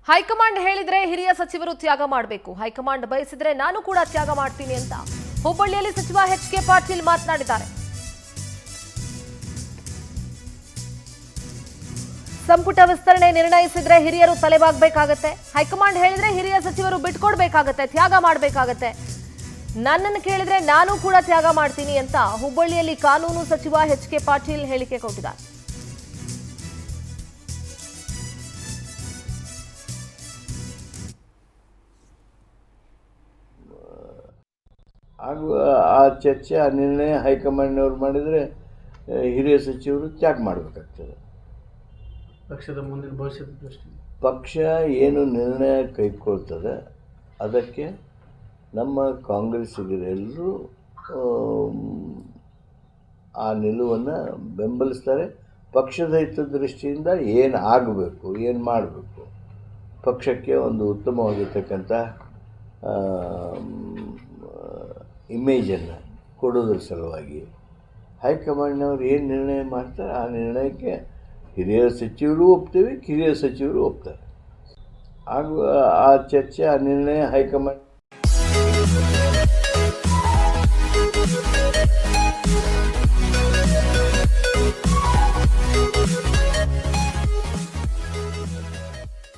High command ಹೇಳಿದ್ರೆ ಹಿರಿಯ ಸಚಿವರು ತ್ಯಾಗ ಮಾಡಬೇಕು. ಹೈಕಮಾಂಡ್ ಬಯಸಿದ್ರೆ ನಾನು ಕೂಡ ತ್ಯಾಗ ಮಾಡ್ತೀನಿ ಅಂತ ಹುಬ್ಬಳ್ಳಿಯಲ್ಲಿ ಸಚಿವ ಎಚ್.ಕೆ. ಪಾಟೀಲ್ ಮಾತನಾಡಿದ್ದಾರೆ. ಸಂಪುಟ ವಿಸ್ತರಣೆ ನಿರ್ಣಯಿಸಿದ್ರೆ ಹಿರಿಯರು ತಲೆಬಾಗಬೇಕಾಗತ್ತೆ. ಹೈಕಮಾಂಡ್ ಹೇಳಿದ್ರೆ ಹಿರಿಯ ಸಚಿವರು ಬಿಟ್ಕೊಡ್ಬೇಕಾಗತ್ತೆ, ತ್ಯಾಗ ಮಾಡಬೇಕಾಗತ್ತೆ. ನನ್ನನ್ನು ಕೇಳಿದ್ರೆ ನಾನು ಕೂಡ ತ್ಯಾಗ ಮಾಡ್ತೀನಿ ಅಂತ ಹುಬ್ಬಳ್ಳಿಯಲ್ಲಿ ಕಾನೂನು ಸಚಿವ ಎಚ್.ಕೆ. ಪಾಟೀಲ್ ಹೇಳಿಕೆ ಕೊಟ್ಟಿದ್ದಾರೆ. ಹಾಗೂ ಆ ಚರ್ಚೆ ಆ ನಿರ್ಣಯ ಹೈಕಮಾಂಡ್ನವ್ರು ಮಾಡಿದರೆ ಹಿರಿಯ ಸಚಿವರು ತ್ಯಾಗ ಮಾಡಬೇಕಾಗ್ತದೆ. ಪಕ್ಷದ ಮುಂದಿನ ಭವಿಷ್ಯದ ದೃಷ್ಟಿ ಪಕ್ಷ ಏನು ನಿರ್ಣಯ ಕೈಗೊಳ್ತದೆ ಅದಕ್ಕೆ ನಮ್ಮ ಕಾಂಗ್ರೆಸ್ಸಿಗರೆಲ್ಲರೂ ಆ ನಿಲುವನ್ನು ಬೆಂಬಲಿಸ್ತಾರೆ. ಪಕ್ಷದ ಹಿತದೃಷ್ಟಿಯಿಂದ ಏನು ಆಗಬೇಕು, ಏನು ಮಾಡಬೇಕು, ಪಕ್ಷಕ್ಕೆ ಒಂದು ಉತ್ತಮವಾಗಿರ್ತಕ್ಕಂಥ ಇಮೇಜನ್ನು ಕೊಡೋದ್ರ ಸಲುವಾಗಿ ಹೈಕಮಾಂಡ್ನವ್ರು ಏನು ನಿರ್ಣಯ ಮಾಡ್ತಾರೆ ಆ ನಿರ್ಣಯಕ್ಕೆ ಹಿರಿಯ ಸಚಿವರು ಒಪ್ತೀವಿ, ಕಿರಿಯ ಸಚಿವರು ಒಪ್ತಾರೆ. ಹಾಗೂ ಆ ಚರ್ಚೆ ಆ ನಿರ್ಣಯ ಹೈಕಮಾಂಡ್